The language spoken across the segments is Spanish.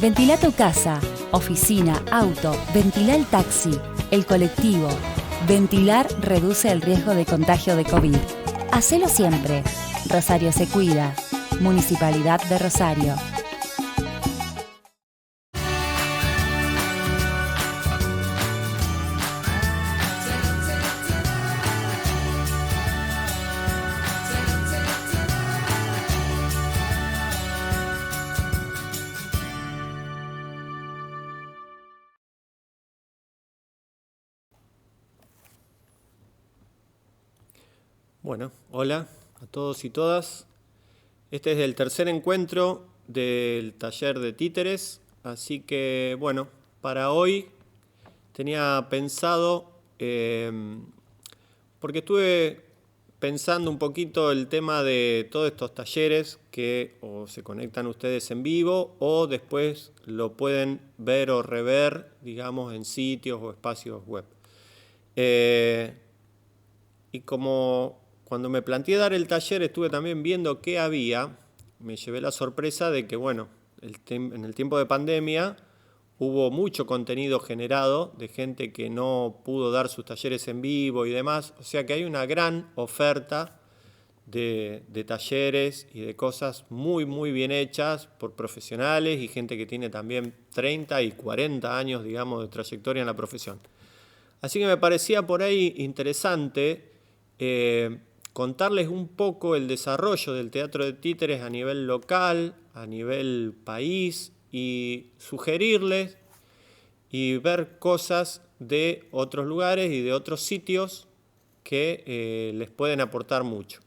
Ventila tu casa, oficina, auto, ventila el taxi, el colectivo. Ventilar reduce el riesgo de contagio de COVID. Hacelo siempre. Rosario se cuida. Municipalidad de Rosario. Bueno, hola a todos y todas. Este es el tercer encuentro del taller de títeres, así que bueno, para hoy tenía pensado, porque estuve pensando un poquito el tema de todos estos talleres que o se conectan ustedes en vivo o después lo pueden ver o rever, digamos, en sitios o espacios web. Y como cuando me planteé dar el taller estuve también viendo qué había, me llevé la sorpresa de que, bueno, en el tiempo de pandemia hubo mucho contenido generado de gente que no pudo dar sus talleres en vivo y demás, o sea que hay una gran oferta de talleres y de cosas muy, muy bien hechas por profesionales y gente que tiene también 30 y 40 años, digamos, de trayectoria en la profesión. Así que me parecía por ahí interesante contarles un poco el desarrollo del teatro de títeres a nivel local, a nivel país y sugerirles y ver cosas de otros lugares y de otros sitios que les pueden aportar mucho.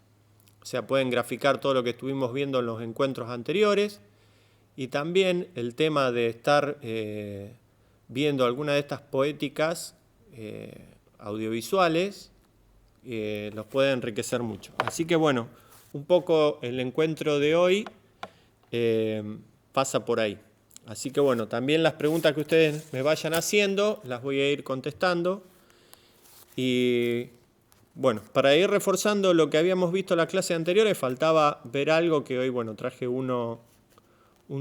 O sea, pueden graficar todo lo que estuvimos viendo en los encuentros anteriores y también el tema de estar viendo alguna de estas poéticas audiovisuales los puede enriquecer mucho. Así que bueno, un poco el encuentro de hoy pasa por ahí. Así que bueno, también las preguntas que ustedes me vayan haciendo las voy a ir contestando. Y bueno, para ir reforzando lo que habíamos visto en las clases anteriores, faltaba ver algo que hoy, bueno, traje un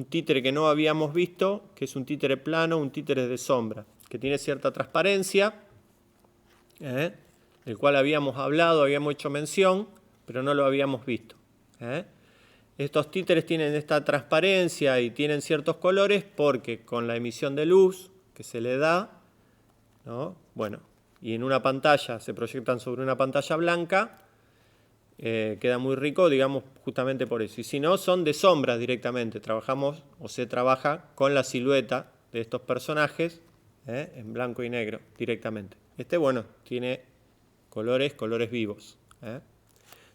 títere que no habíamos visto, que es un títere plano, un títere de sombra, que tiene cierta transparencia, del cual habíamos hablado, habíamos hecho mención, pero no lo habíamos visto. Estos títeres tienen esta transparencia y tienen ciertos colores porque con la emisión de luz que se le da, ¿no? Bueno, y en una pantalla, se proyectan sobre una pantalla blanca, queda muy rico, digamos, justamente por eso. Y si no, son de sombras directamente. Trabajamos o se trabaja con la silueta de estos personajes en blanco y negro directamente. Bueno, tiene colores vivos.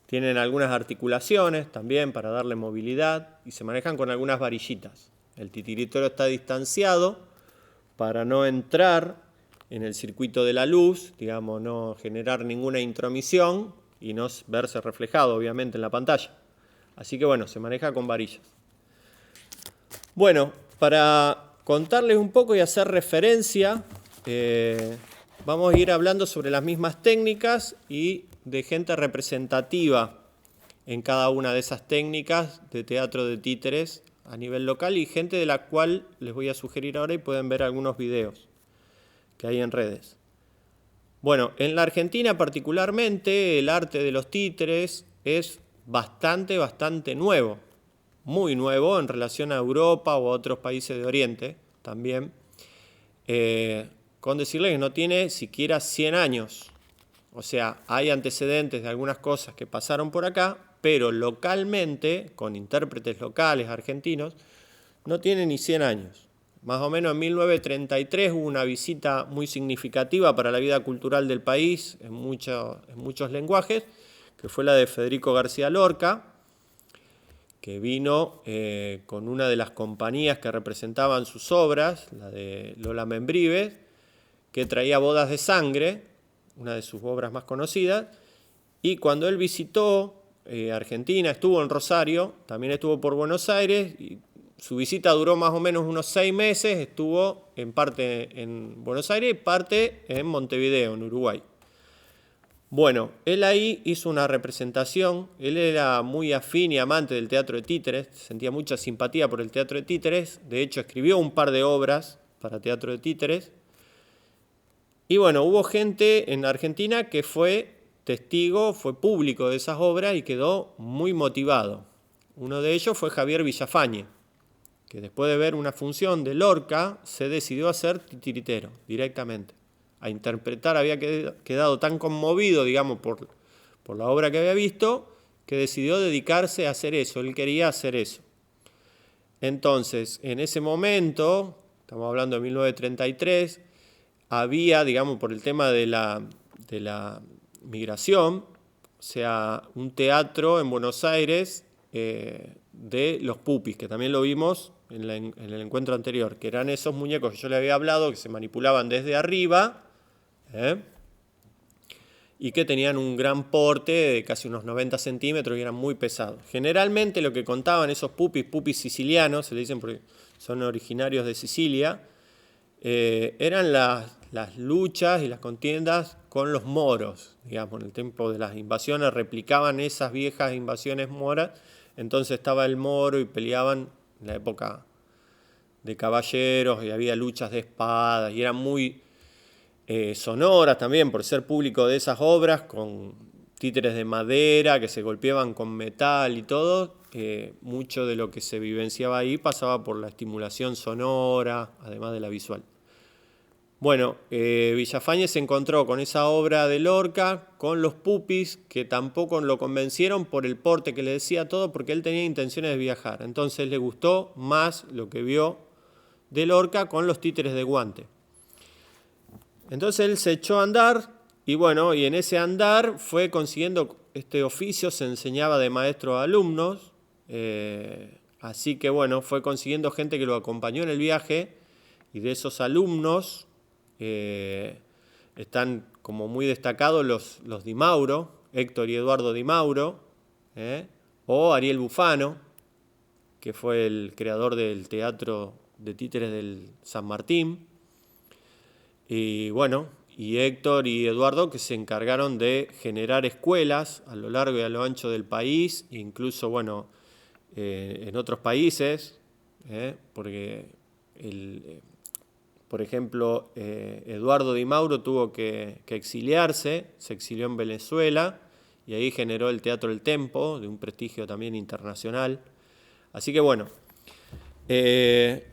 Tienen algunas articulaciones también para darle movilidad y se manejan con algunas varillitas. El titiritero está distanciado para no entrar en el circuito de la luz, digamos, no generar ninguna intromisión y no verse reflejado, obviamente, en la pantalla. Así que, bueno, se maneja con varillas. Bueno, para contarles un poco y hacer referencia, vamos a ir hablando sobre las mismas técnicas y de gente representativa en cada una de esas técnicas de teatro de títeres a nivel local y gente de la cual les voy a sugerir ahora y pueden ver algunos videos que hay en redes. Bueno, en la Argentina particularmente el arte de los títeres es bastante nuevo, muy nuevo en relación a Europa o a otros países de Oriente también, con decirles que no tiene siquiera 100 años. O sea, hay antecedentes de algunas cosas que pasaron por acá, pero localmente, con intérpretes locales argentinos, no tiene ni 100 años. Más o menos en 1933 hubo una visita muy significativa para la vida cultural del país en muchos lenguajes, que que fue la de Federico García Lorca, que vino con una de las compañías que representaban sus obras, la de Lola Membrives, que traía Bodas de Sangre, una de sus obras más conocidas, y cuando él visitó Argentina, estuvo en Rosario, también estuvo por Buenos Aires, y su visita duró más o menos unos 6 meses, estuvo en parte en Buenos Aires y parte en Montevideo, en Uruguay. Bueno, él ahí hizo una representación, él era muy afín y amante del teatro de títeres, sentía mucha simpatía por el teatro de títeres, de hecho escribió un par de obras para teatro de títeres. Y bueno, hubo gente en Argentina que fue testigo, fue público de esas obras y quedó muy motivado. Uno de ellos fue Javier Villafañe, que después de ver una función de Lorca se decidió a ser titiritero directamente. A interpretar, había quedado tan conmovido, digamos, por la obra que había visto, que decidió dedicarse a hacer eso, él quería hacer eso. Entonces, en ese momento, estamos hablando de 1933, había, digamos, por el tema de la migración, o sea, un teatro en Buenos Aires de los pupis, que también lo vimos en el encuentro anterior, que eran esos muñecos que yo le había hablado, que se manipulaban desde arriba, y que tenían un gran porte de casi unos 90 centímetros y eran muy pesados. Generalmente lo que contaban esos pupis sicilianos, se le dicen porque son originarios de Sicilia, eran las luchas y las contiendas con los moros, digamos, en el tiempo de las invasiones replicaban esas viejas invasiones moras, entonces estaba el moro y peleaban en la época de caballeros y había luchas de espadas y eran muy sonoras también por ser público de esas obras, con títeres de madera que se golpeaban con metal y todo. Mucho de lo que se vivenciaba ahí pasaba por la estimulación sonora, además de la visual. Bueno, Villafañe se encontró con esa obra de Lorca, con los pupis, que tampoco lo convencieron por el porte que le decía todo, porque él tenía intenciones de viajar. Entonces le gustó más lo que vio de Lorca con los títeres de guante. Entonces él se echó a andar y bueno, y en ese andar fue consiguiendo este oficio, se enseñaba de maestro a alumnos, así que bueno, fue consiguiendo gente que lo acompañó en el viaje y de esos alumnos están como muy destacados los Di Mauro, Héctor y Eduardo Di Mauro, o Ariel Bufano, que fue el creador del teatro de títeres del San Martín. Y bueno, y Héctor y Eduardo que se encargaron de generar escuelas a lo largo y a lo ancho del país, incluso bueno, en otros países, porque por ejemplo, Eduardo Di Mauro tuvo que exiliarse, se exilió en Venezuela y ahí generó el Teatro El Tempo, de un prestigio también internacional. Así que bueno, dentro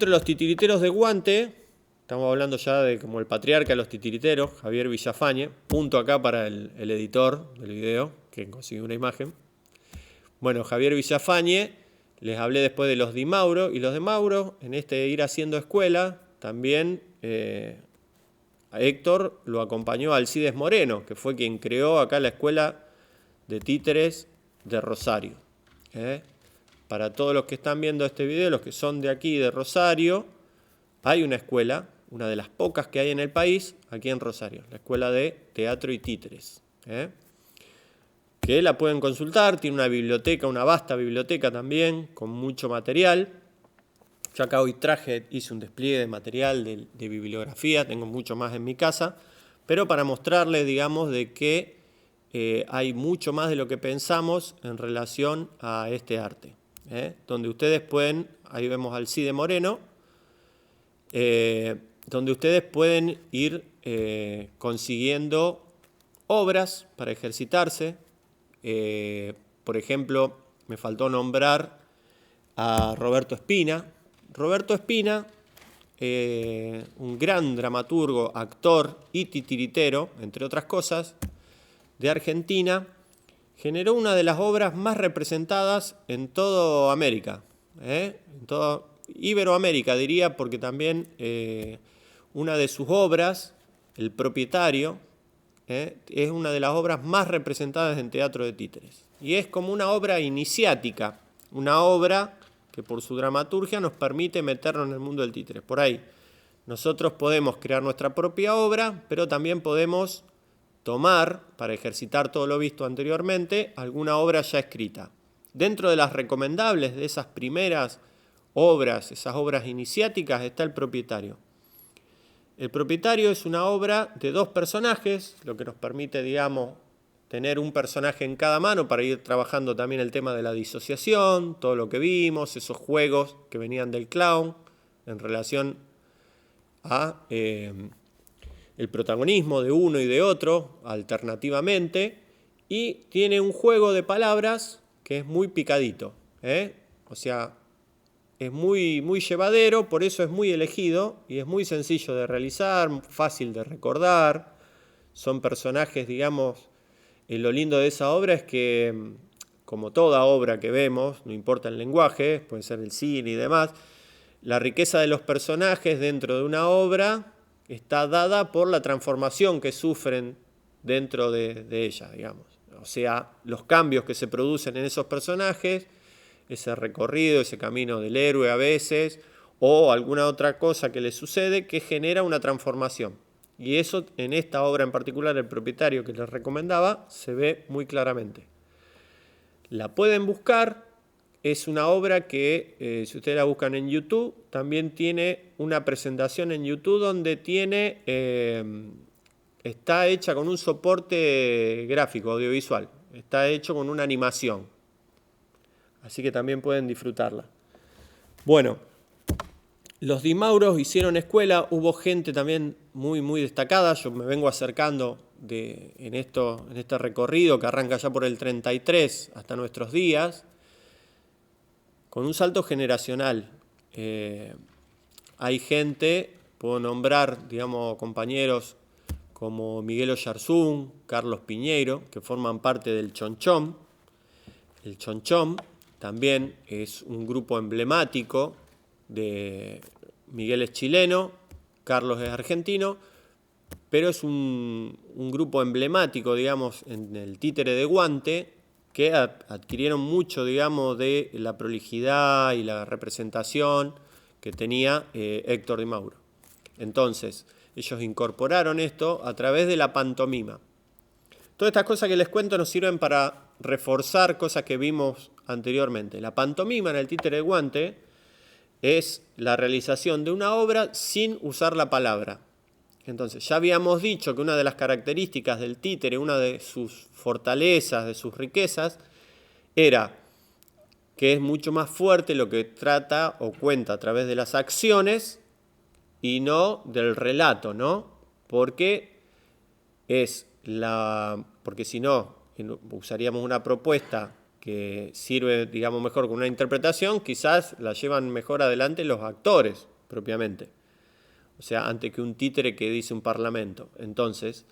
de los titiriteros de guante, estamos hablando ya de como el patriarca de los titiriteros, Javier Villafañe, punto acá para el editor del video, que consiguió una imagen. Bueno, Javier Villafañe, les hablé después de los Di Mauro, y los de Mauro, en este ir haciendo escuela, también a Héctor lo acompañó Alcides Moreno, que fue quien creó acá la escuela de títeres de Rosario. Para todos los que están viendo este video, los que son de aquí, de Rosario, hay una escuela, una de las pocas que hay en el país, aquí en Rosario, la Escuela de Teatro y Títeres, que la pueden consultar, tiene una biblioteca, una vasta biblioteca también, con mucho material. Yo acá hoy hice un despliegue de material de bibliografía, tengo mucho más en mi casa, pero para mostrarles, digamos, de que hay mucho más de lo que pensamos en relación a este arte, donde ustedes pueden, ahí vemos a Alcides Moreno, donde ustedes pueden ir consiguiendo obras para ejercitarse. Por ejemplo, me faltó nombrar a Roberto Espina. Roberto Espina, un gran dramaturgo, actor y titiritero, entre otras cosas, de Argentina, generó una de las obras más representadas en toda América, en toda Iberoamérica diría, porque también una de sus obras, El Propietario, es una de las obras más representadas en teatro de títeres. Y es como una obra iniciática, una obra que por su dramaturgia nos permite meternos en el mundo del títere. Por ahí, nosotros podemos crear nuestra propia obra, pero también podemos tomar, para ejercitar todo lo visto anteriormente, alguna obra ya escrita. Dentro de las recomendables de esas primeras obras, esas obras iniciáticas, está El Propietario. El Propietario es una obra de 2 personajes, lo que nos permite, digamos, tener un personaje en cada mano para ir trabajando también el tema de la disociación, todo lo que vimos, esos juegos que venían del clown en relación a el protagonismo de uno y de otro alternativamente, y tiene un juego de palabras que es muy picadito, o sea, es muy, muy llevadero, por eso es muy elegido y es muy sencillo de realizar, fácil de recordar. Son personajes, digamos, lo lindo de esa obra es que, como toda obra que vemos, no importa el lenguaje, puede ser el cine y demás, la riqueza de los personajes dentro de una obra está dada por la transformación que sufren dentro de ella, digamos. O sea, los cambios que se producen en esos personajes, ese recorrido, ese camino del héroe a veces, o alguna otra cosa que le sucede que genera una transformación. Y eso en esta obra en particular, El Propietario, que les recomendaba, se ve muy claramente. La pueden buscar, es una obra que, si ustedes la buscan en YouTube, también tiene una presentación en YouTube donde tiene, está hecha con un soporte gráfico, audiovisual, está hecho con una animación. Así que también pueden disfrutarla. Bueno, los Di Mauros hicieron escuela, hubo gente también muy, muy destacada. Yo me vengo acercando en este recorrido que arranca ya por el 33 hasta nuestros días, con un salto generacional. Hay gente, puedo nombrar, digamos, compañeros como Miguel Oyarzún, Carlos Piñeiro, que forman parte del Chonchón. El Chonchón también es un grupo emblemático de Miguel es chileno, Carlos es argentino, pero es un grupo emblemático, digamos, en el títere de guante, que adquirieron mucho, digamos, de la prolijidad y la representación que tenía Héctor Di Mauro. Entonces, ellos incorporaron esto a través de la pantomima. Todas estas cosas que les cuento nos sirven para reforzar cosas que vimos anteriormente. La pantomima en el títere de guante es la realización de una obra sin usar la palabra. Entonces, ya habíamos dicho que una de las características del títere, una de sus fortalezas, de sus riquezas, era que es mucho más fuerte lo que trata o cuenta a través de las acciones y no del relato, ¿no? Porque si no, usaríamos una propuesta que sirve, digamos, mejor con una interpretación, quizás la llevan mejor adelante los actores propiamente. O sea, antes que un títere que dice un parlamento. Entonces,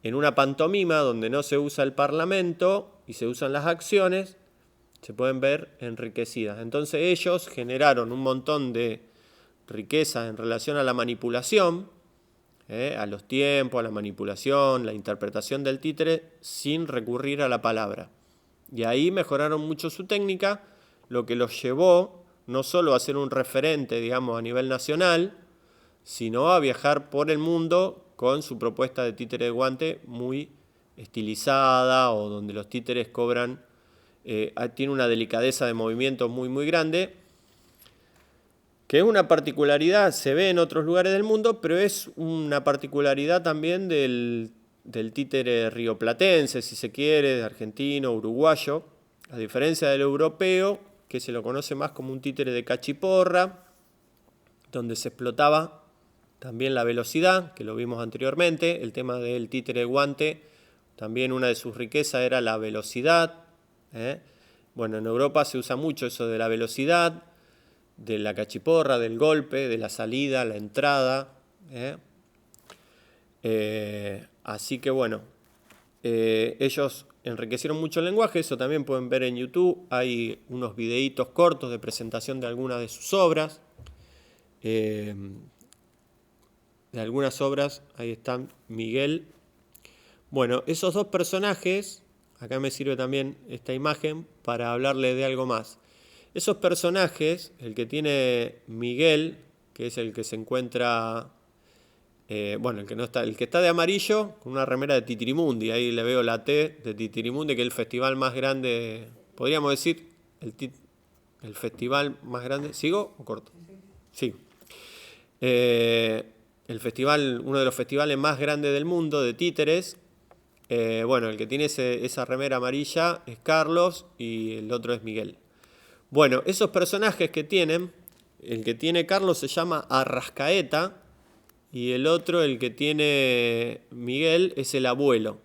en una pantomima donde no se usa el parlamento y se usan las acciones, se pueden ver enriquecidas. Entonces ellos generaron un montón de riqueza en relación a la manipulación, a los tiempos, a la manipulación, la interpretación del títere, sin recurrir a la palabra. Y ahí mejoraron mucho su técnica, lo que los llevó no solo a ser un referente, digamos, a nivel nacional, sino a viajar por el mundo con su propuesta de títere de guante muy estilizada, o donde los títeres tiene una delicadeza de movimiento muy, muy grande, que es una particularidad, se ve en otros lugares del mundo, pero es una particularidad también del títere rioplatense, si se quiere, de argentino, uruguayo, a diferencia del europeo, que se lo conoce más como un títere de cachiporra, donde se explotaba también la velocidad, que lo vimos anteriormente. El tema del títere de guante, también una de sus riquezas era la velocidad. Bueno, en Europa se usa mucho eso de la velocidad, de la cachiporra, del golpe, de la salida, la entrada. Así que bueno, ellos enriquecieron mucho el lenguaje, eso también pueden ver en YouTube. Hay unos videitos cortos de presentación de algunas de sus obras. De algunas obras, ahí están Miguel. Bueno, esos dos personajes, acá me sirve también esta imagen para hablarle de algo más. Esos personajes, el que tiene Miguel, que es el que se encuentra, el que no está, el que está de amarillo, con una remera de Titirimundi, ahí le veo la T de Titirimundi, que es el festival más grande, podríamos decir, el festival más grande. ¿Sigo o corto? Sí. El festival, uno de los festivales más grandes del mundo de títeres. El que tiene esa remera amarilla es Carlos y el otro es Miguel. Bueno, esos personajes que tienen, el que tiene Carlos se llama Arrascaeta y el otro, el que tiene Miguel, es el abuelo.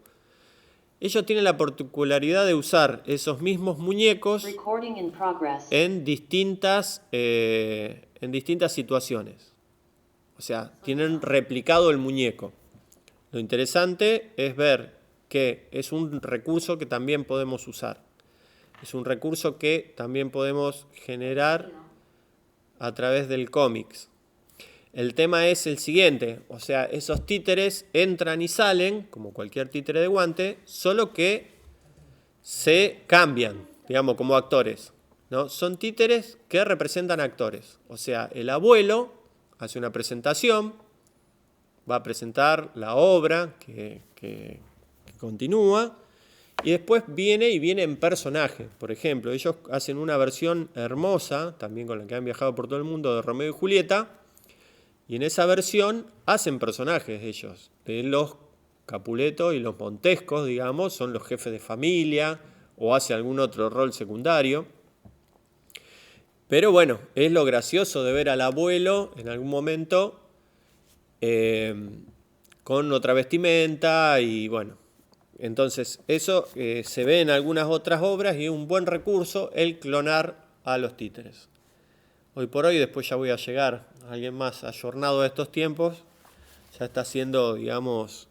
Ellos tienen la particularidad de usar esos mismos muñecos en distintas situaciones. O sea, tienen replicado el muñeco. Lo interesante es ver que es un recurso que también podemos usar. Es un recurso que también podemos generar a través del cómics. El tema es el siguiente, o sea, esos títeres entran y salen, como cualquier títere de guante, solo que se cambian, digamos, como actores, ¿no? Son títeres que representan actores. O sea, el abuelo hace una presentación, va a presentar la obra que continúa, y después viene en personaje. Por ejemplo, ellos hacen una versión hermosa, también con la que han viajado por todo el mundo, de Romeo y Julieta, y en esa versión hacen personajes ellos, de los Capuleto y los Montescos, digamos, son los jefes de familia, o hace algún otro rol secundario. Pero bueno, es lo gracioso de ver al abuelo en algún momento con otra vestimenta y bueno. Entonces, eso se ve en algunas otras obras y es un buen recurso el clonar a los títeres. Hoy por hoy, después ya voy a llegar a alguien más ayornado a estos tiempos, ya está haciendo, digamos,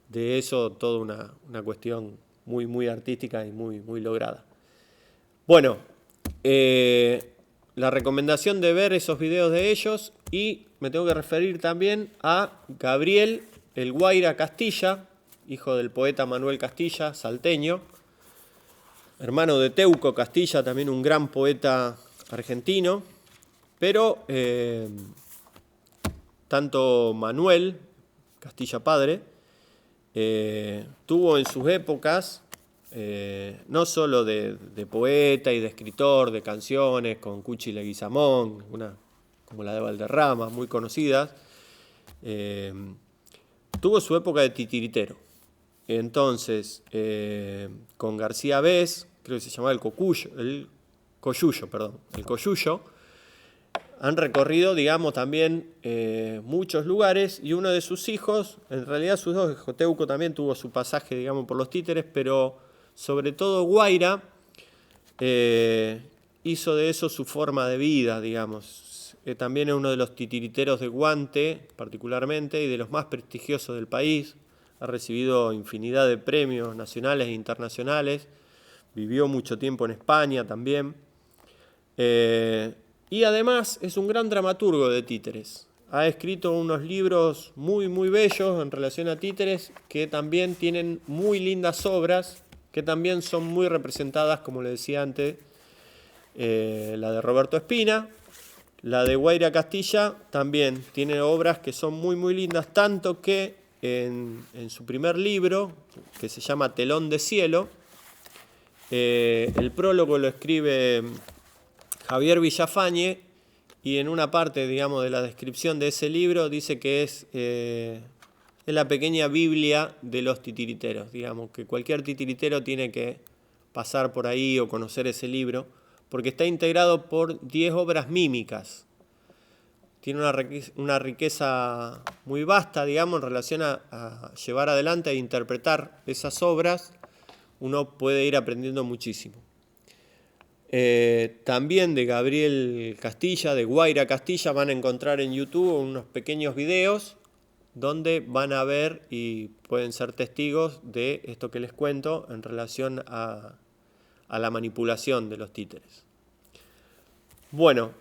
de eso toda una cuestión muy, muy artística y muy, muy lograda. Bueno, la recomendación de ver esos videos de ellos, y me tengo que referir también a Gabriel el Guaira Castilla, hijo del poeta Manuel Castilla, salteño, hermano de Teuco Castilla, también un gran poeta argentino, pero tanto Manuel Castilla padre tuvo en sus épocas, no solo de poeta y de escritor de canciones con Cuchi Leguizamón, como la de Valderrama, muy conocidas, tuvo su época de titiritero. Entonces, con García Bes, creo que se llamaba el Coyuyo, han recorrido, digamos, también muchos lugares, y uno de sus hijos, en realidad sus dos hijos, Teuco también tuvo su pasaje, digamos, por los títeres, pero sobre todo Guaira hizo de eso su forma de vida, digamos. También es uno de los titiriteros de guante, particularmente, y de los más prestigiosos del país. Ha recibido infinidad de premios nacionales e internacionales. Vivió mucho tiempo en España también. Y además es un gran dramaturgo de títeres. Ha escrito unos libros muy, muy bellos en relación a títeres, que también tienen muy lindas obras, que también son muy representadas, como le decía antes, la de Roberto Espina. La de Guaira Castilla también tiene obras que son muy, muy lindas, tanto que en su primer libro, que se llama Telón de Cielo, el prólogo lo escribe Javier Villafañe, y en una parte, digamos, de la descripción de ese libro dice que es la pequeña Biblia de los titiriteros, digamos, que cualquier titiritero tiene que pasar por ahí o conocer ese libro, porque está integrado por 10 obras mímicas. Tiene una riqueza muy vasta, digamos, en relación a llevar adelante e interpretar esas obras. Uno puede ir aprendiendo muchísimo. También de Gabriel Castilla, de Guaira Castilla, van a encontrar en YouTube unos pequeños videos donde van a ver y pueden ser testigos de esto que les cuento en relación a la manipulación de los títeres. Bueno,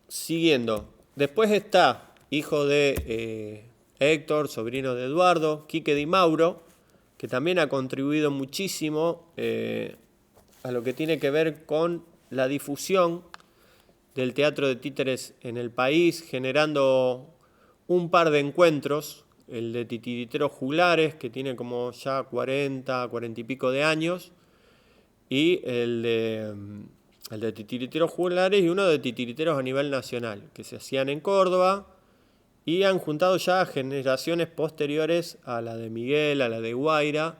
siguiendo. Después está, hijo de Héctor, sobrino de Eduardo, Quique Di Mauro, que también ha contribuido muchísimo a lo que tiene que ver con la difusión del teatro de títeres en el país, generando un par de encuentros, el de Titiriteros Juglares, que tiene como ya 40 y pico de años, y el de Titiriteros Juglares y uno de Titiriteros a nivel nacional, que se hacían en Córdoba, y han juntado ya generaciones posteriores a la de Miguel, a la de Guaira,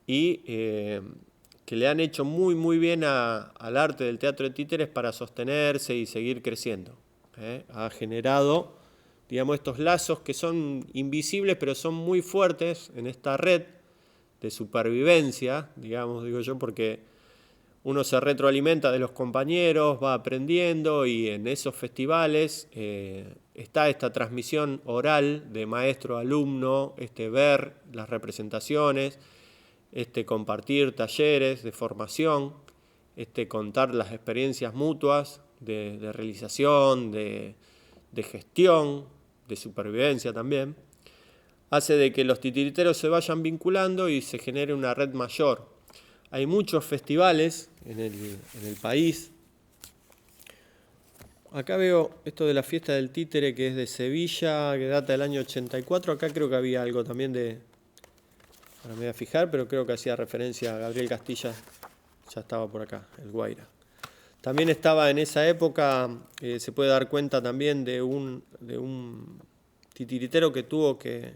y que le han hecho muy bien al arte del teatro de títeres para sostenerse y seguir creciendo. Ha generado, digamos, estos lazos que son invisibles, pero son muy fuertes en esta red de supervivencia, digamos, digo yo, porque uno se retroalimenta de los compañeros, va aprendiendo, y en esos festivales está esta transmisión oral de maestro a alumno, ver las representaciones, compartir talleres de formación, contar las experiencias mutuas de realización, de gestión, de supervivencia también, hace de que los titiriteros se vayan vinculando y se genere una red mayor. Hay muchos festivales en el país. Acá veo esto de la fiesta del títere, que es de Sevilla, que data del año 84. Acá creo que había algo también ahora me voy a fijar, pero creo que hacía referencia a Gabriel Castilla, ya estaba por acá, el Guaira. También estaba en esa época, se puede dar cuenta también de un titiritero que tuvo que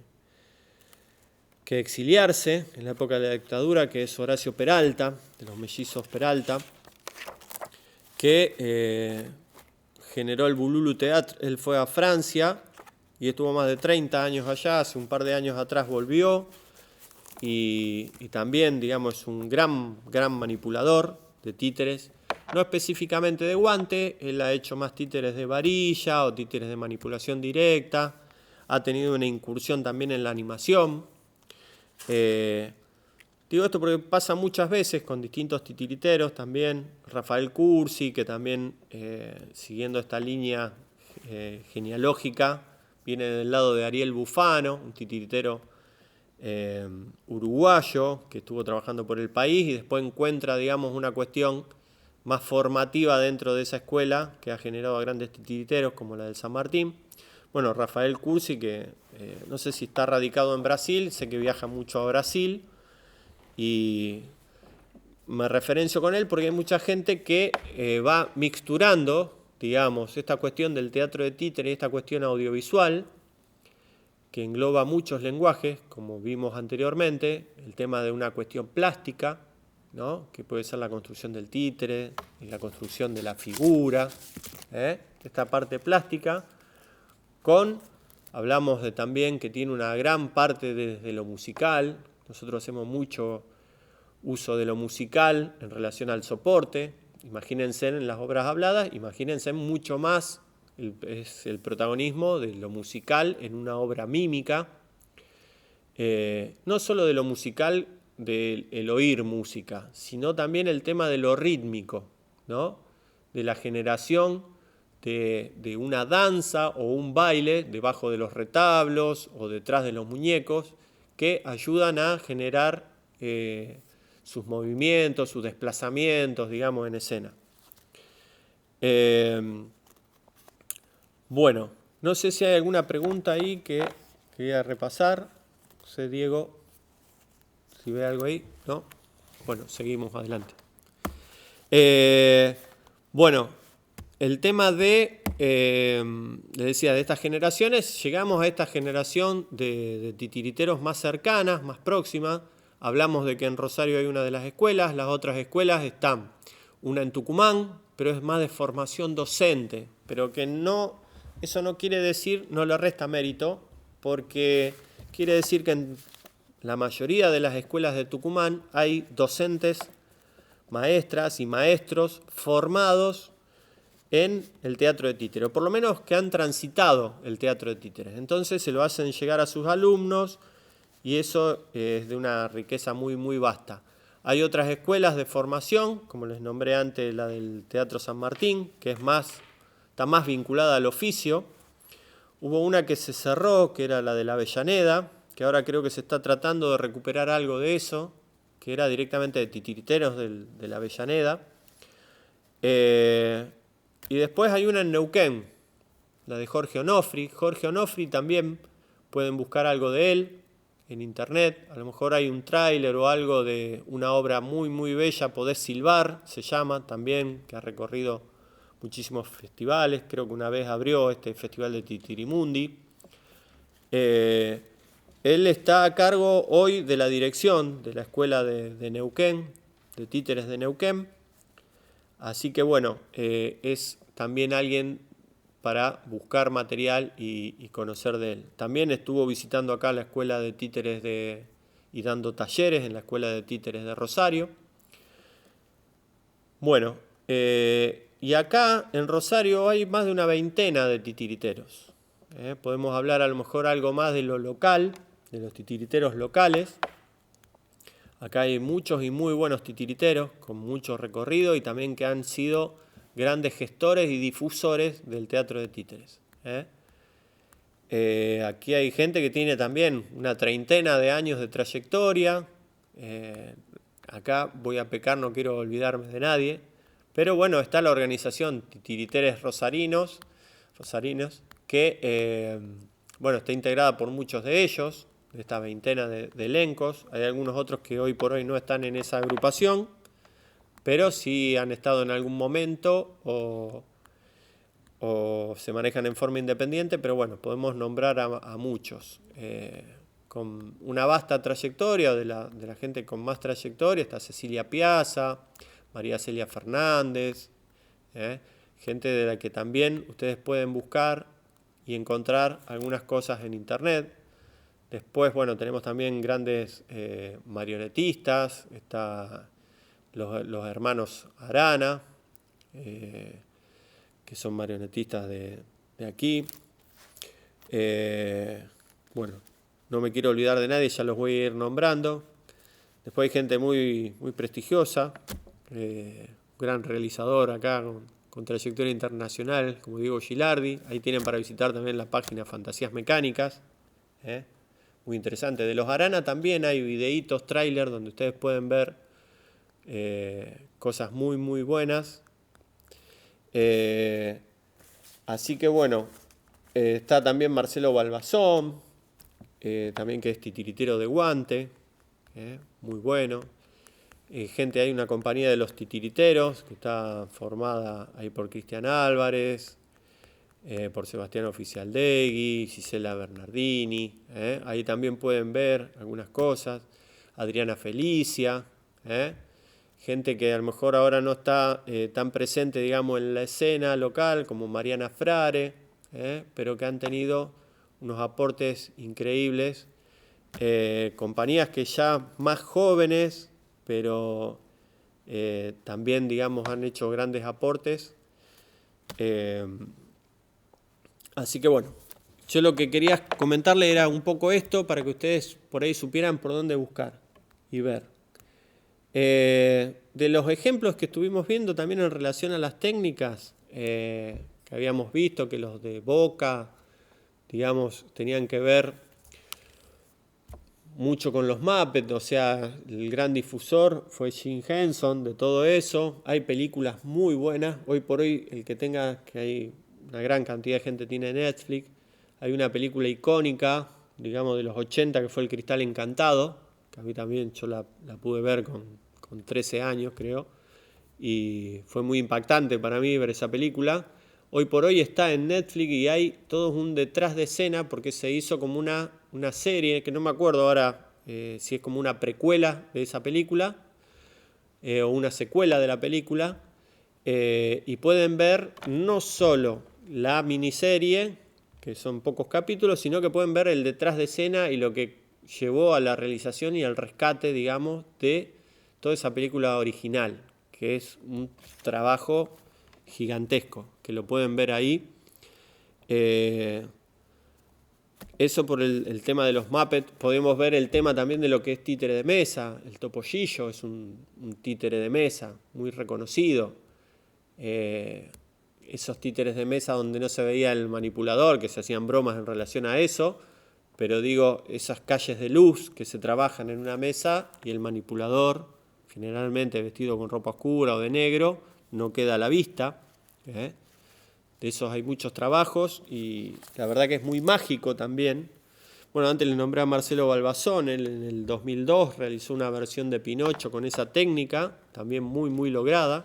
exiliarse en la época de la dictadura, que es Horacio Peralta, de los mellizos Peralta, que generó el Bululu Teatro. Él fue a Francia y estuvo más de 30 años allá, hace un par de años atrás volvió, y también, digamos, es un gran manipulador de títeres, no específicamente de guante. Él ha hecho más títeres de varilla o títeres de manipulación directa, ha tenido una incursión también en la animación. Digo esto porque pasa muchas veces con distintos titiriteros también. Rafael Cursi, que también, siguiendo esta línea genealógica, viene del lado de Ariel Bufano, un titiritero uruguayo que estuvo trabajando por el país y después encuentra, digamos, una cuestión más formativa dentro de esa escuela que ha generado a grandes titiriteros como la del San Martín. Bueno, Rafael Cursi, que no sé si está radicado en Brasil, sé que viaja mucho a Brasil, y me referencio con él porque hay mucha gente que va mixturando, digamos, esta cuestión del teatro de títere y esta cuestión audiovisual, que engloba muchos lenguajes, como vimos anteriormente, el tema de una cuestión plástica, ¿no?, que puede ser la construcción del títere, la construcción de la figura, esta parte plástica, hablamos de también que tiene una gran parte de lo musical. Nosotros hacemos mucho uso de lo musical en relación al soporte. Imagínense en las obras habladas, imagínense mucho más es el protagonismo de lo musical en una obra mímica. No solo de lo musical, del oír música, sino también el tema de lo rítmico, ¿no?, de la generación de una danza o un baile debajo de los retablos o detrás de los muñecos, que ayudan a generar sus movimientos, sus desplazamientos, digamos, en escena. Bueno, no sé si hay alguna pregunta ahí que quería repasar. No sé, Diego, si ve algo ahí, ¿no? Bueno, seguimos adelante. Bueno, el tema les decía, de estas generaciones, llegamos a esta generación de titiriteros más cercanas, más próximas. Hablamos de que en Rosario hay una de las escuelas, las otras escuelas están, una en Tucumán, pero es más de formación docente, pero que no, eso no quiere decir, no le resta mérito, porque quiere decir que en la mayoría de las escuelas de Tucumán hay docentes, maestras y maestros formados en el teatro de títeres, o por lo menos que han transitado el teatro de títeres. Entonces se lo hacen llegar a sus alumnos y eso es de una riqueza muy vasta. Hay otras escuelas de formación, como les nombré antes, la del Teatro San Martín, que está más vinculada al oficio, Hubo una que se cerró, que era la de la Avellaneda, que ahora creo que se está tratando de recuperar algo de eso, que era directamente de titiriteros de la Avellaneda. Y después hay una en Neuquén, la de Jorge Onofri. Jorge Onofri también pueden buscar algo de él en internet. A lo mejor hay un tráiler o algo de una obra muy muy bella, Podés silbar, se llama también, que ha recorrido muchísimos festivales. Creo que una vez abrió este festival de Titirimundi. Él está a cargo hoy de la dirección de la escuela de Neuquén, de títeres de Neuquén. Así que bueno, es también alguien para buscar material y conocer de él. También estuvo visitando acá la escuela de títeres y dando talleres en la escuela de títeres de Rosario. Bueno, y acá en Rosario hay más de una veintena de titiriteros. Podemos hablar a lo mejor algo más de lo local, de los titiriteros locales. Acá hay muchos y muy buenos titiriteros con mucho recorrido y también que han sido grandes gestores y difusores del teatro de títeres. Aquí hay gente que tiene también una treintena de años de trayectoria. Acá voy a pecar, no quiero olvidarme de nadie. Pero bueno, está la organización Titiriteres Rosarinos, que bueno, está integrada por muchos de ellos, de esta veintena de elencos. Hay algunos otros que hoy por hoy no están en esa agrupación, pero sí han estado en algún momento o se manejan en forma independiente, pero bueno, podemos nombrar a muchos. Con una vasta trayectoria, de la gente con más trayectoria, está Cecilia Piazza, María Celia Fernández, gente de la que también ustedes pueden buscar y encontrar algunas cosas en internet. Después, bueno, tenemos también grandes marionetistas, está los hermanos Arana, que son marionetistas de aquí. Bueno, no me quiero olvidar de nadie, ya los voy a ir nombrando. Después hay gente muy, muy prestigiosa, gran realizador acá con trayectoria internacional, como Diego Gilardi. Ahí tienen para visitar también la página Fantasías Mecánicas. Muy interesante. De los Arana también hay videitos, tráiler, donde ustedes pueden ver cosas muy, muy buenas. Así que bueno, está también Marcelo Balbazón, también que es titiritero de Guante, muy bueno. Hay una compañía de los titiriteros que está formada ahí por Cristian Álvarez, por Sebastián Oficialdegui, Gisela Bernardini. Ahí también pueden ver algunas cosas. Adriana Felicia, gente que a lo mejor ahora no está tan presente, digamos, en la escena local, como Mariana Frare, pero que han tenido unos aportes increíbles. Compañías que ya más jóvenes, pero también, digamos, han hecho grandes aportes. Así que bueno, yo lo que quería comentarle era un poco esto para que ustedes por ahí supieran por dónde buscar y ver. De los ejemplos que estuvimos viendo también en relación a las técnicas, que habíamos visto que los de Boca, digamos, tenían que ver mucho con los Muppets, o sea, el gran difusor fue Jim Henson de todo eso. Hay películas muy buenas, hoy por hoy el que tenga, que hay una gran cantidad de gente tiene Netflix, hay una película icónica, digamos de los 80, que fue El Cristal Encantado, que a mí también yo la pude ver con 13 años creo, y fue muy impactante para mí ver esa película. Hoy por hoy está en Netflix y hay todo un detrás de escena porque se hizo como una serie, que no me acuerdo ahora si es como una precuela de esa película o una secuela de la película, y pueden ver no solo la miniserie, que son pocos capítulos, sino que pueden ver el detrás de escena y lo que llevó a la realización y al rescate, digamos, de toda esa película original, que es un trabajo gigantesco, que lo pueden ver ahí. Eso por el tema de los Muppets. Podemos ver el tema también de lo que es títere de mesa. El Topollillo es un títere de mesa muy reconocido. esos títeres de mesa donde no se veía el manipulador, que se hacían bromas en relación a eso, pero digo, esas calles de luz que se trabajan en una mesa y el manipulador, generalmente vestido con ropa oscura o de negro, no queda a la vista. De esos hay muchos trabajos y la verdad que es muy mágico también. Bueno, antes le nombré a Marcelo Balbazón, él en el 2002 realizó una versión de Pinocho con esa técnica, también muy muy lograda,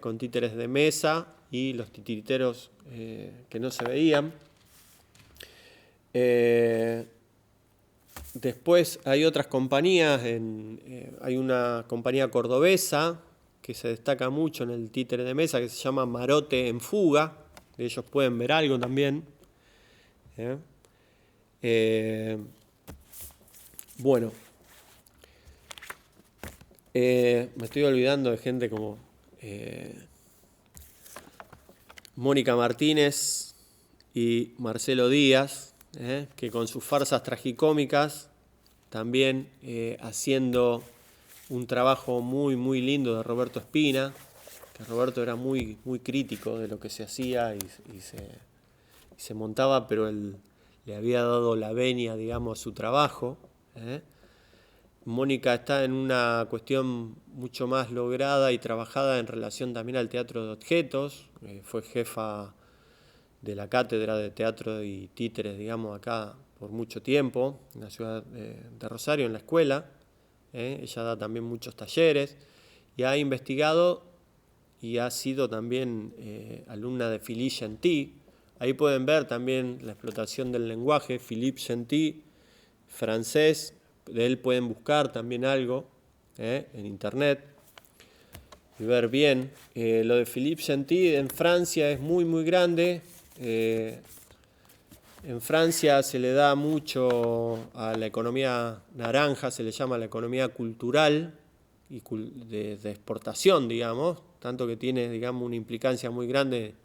con títeres de mesa y los titiriteros que no se veían. Después hay otras compañías, hay una compañía cordobesa que se destaca mucho en el títere de mesa que se llama Marote en Fuga, de ellos pueden ver algo también. Bueno, me estoy olvidando de gente como Mónica Martínez y Marcelo Díaz, que con sus farsas tragicómicas también haciendo un trabajo muy muy lindo de Roberto Espina, que Roberto era muy muy crítico de lo que se hacía y se montaba, pero él le había dado la venia, digamos, a su trabajo. Mónica está en una cuestión mucho más lograda y trabajada en relación también al teatro de objetos. Fue jefa de la cátedra de teatro y títeres, digamos, acá por mucho tiempo, en la ciudad de Rosario, en la escuela. Ella da también muchos talleres y ha investigado y ha sido también alumna de Philippe Gentil. Ahí pueden ver también la explotación del lenguaje, Philippe Gentil, francés. De él pueden buscar también algo en internet y ver bien. Lo de Philippe Gentil en Francia es muy muy grande. En Francia se le da mucho a la economía naranja, se le llama la economía cultural y de exportación, digamos, tanto que tiene, digamos, una implicancia muy grande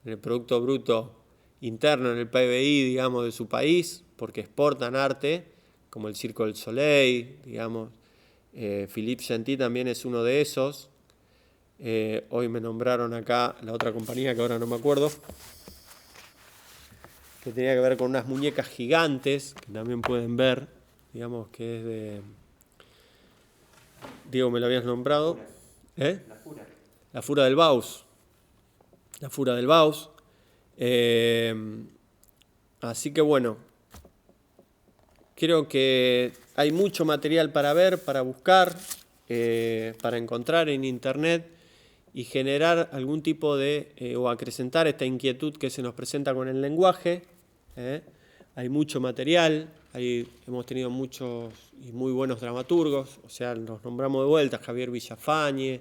en el Producto Bruto Interno, en el PBI, digamos, de su país, porque exportan arte, como el Circo del Soleil, digamos. Philippe Gentil también es uno de esos. Hoy me nombraron acá la otra compañía que ahora no me acuerdo, que tenía que ver con unas muñecas gigantes, que también pueden ver, digamos que es de... Diego, me lo habías nombrado. La Fura del Baus. La Fura del Baus. Así que bueno, creo que hay mucho material para ver, para buscar, para encontrar en internet y generar algún tipo de, o acrecentar esta inquietud que se nos presenta con el lenguaje. Hay mucho material, hemos tenido muchos y muy buenos dramaturgos, o sea, nos nombramos de vuelta, Javier Villafañe,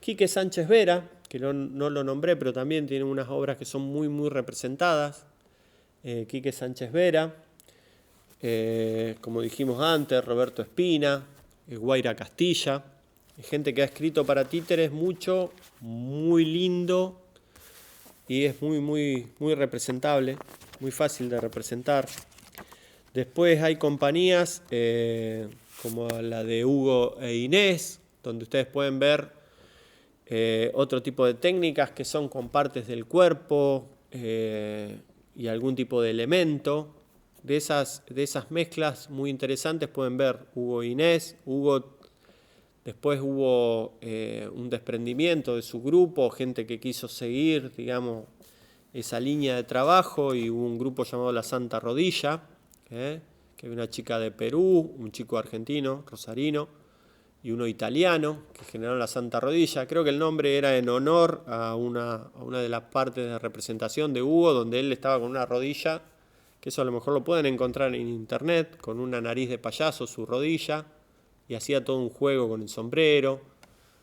Quique Sánchez Vera, que no lo nombré, pero también tiene unas obras que son muy muy representadas. Quique Sánchez Vera, como dijimos antes, Roberto Espina, Guaira Castilla, gente que ha escrito para títeres mucho, muy lindo y es muy muy muy representable, muy fácil de representar. Después hay compañías como la de Hugo e Inés, donde ustedes pueden ver otro tipo de técnicas que son con partes del cuerpo y algún tipo de elemento. De esas mezclas muy interesantes pueden ver Hugo e Inés. Después hubo un desprendimiento de su grupo, gente que quiso seguir, digamos, esa línea de trabajo, y hubo un grupo llamado La Santa Rodilla, que hay una chica de Perú, un chico argentino, rosarino, y uno italiano, que generaron La Santa Rodilla. Creo que el nombre era en honor a una de las partes de representación de Hugo, donde él estaba con una rodilla, que eso a lo mejor lo pueden encontrar en internet, con una nariz de payaso, su rodilla, y hacía todo un juego con el sombrero,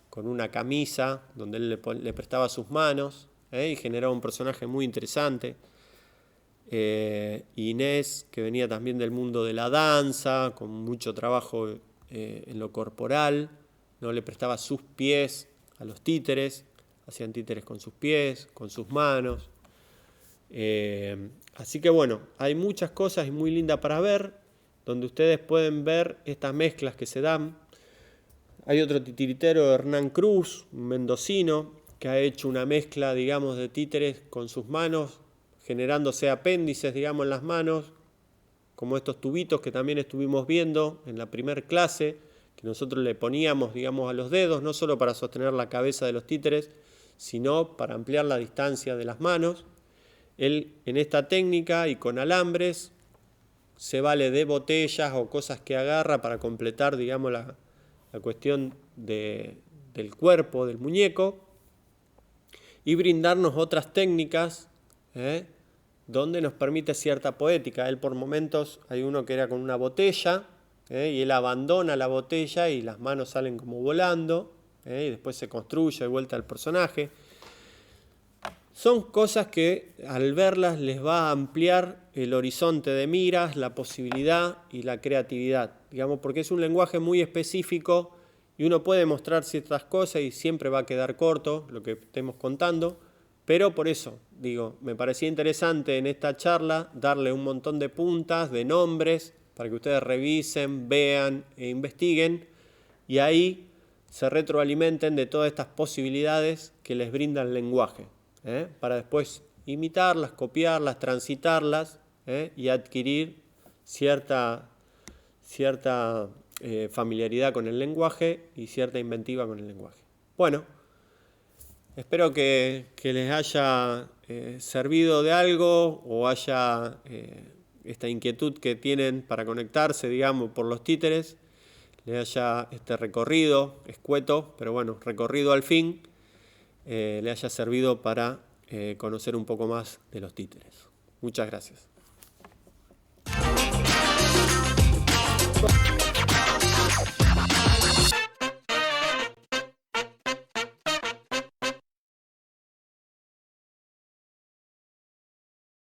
con una camisa, donde él le prestaba sus manos, y generaba un personaje muy interesante. Inés, que venía también del mundo de la danza, con mucho trabajo en lo corporal, no le prestaba sus pies a los títeres, hacían títeres con sus pies, con sus manos. Así que bueno, hay muchas cosas y muy lindas para ver, donde ustedes pueden ver estas mezclas que se dan. Hay otro titiritero, Hernán Cruz, un mendocino, que ha hecho una mezcla, digamos, de títeres con sus manos, generándose apéndices, digamos, en las manos, como estos tubitos que también estuvimos viendo en la primera clase, que nosotros le poníamos, digamos, a los dedos, no solo para sostener la cabeza de los títeres, sino para ampliar la distancia de las manos. Él, en esta técnica y con alambres, se vale de botellas o cosas que agarra para completar, digamos, la cuestión del cuerpo del muñeco, y brindarnos otras técnicas donde nos permite cierta poética. Él por momentos, hay uno que era con una botella, y él abandona la botella y las manos salen como volando, y después se construye de vuelta el personaje. Son cosas que al verlas les va a ampliar el horizonte de miras, la posibilidad y la creatividad, digamos, porque es un lenguaje muy específico y uno puede mostrar ciertas cosas y siempre va a quedar corto lo que estemos contando, pero por eso, digo, me parecía interesante en esta charla darle un montón de puntas, de nombres, para que ustedes revisen, vean e investiguen, y ahí se retroalimenten de todas estas posibilidades que les brinda el lenguaje, para después imitarlas, copiarlas, transitarlas, y adquirir cierta familiaridad con el lenguaje y cierta inventiva con el lenguaje. Bueno, espero que les haya servido de algo o haya esta inquietud que tienen para conectarse, digamos, por los títeres, les haya este recorrido escueto, pero bueno, recorrido al fin, le haya servido para conocer un poco más de los títeres. Muchas gracias.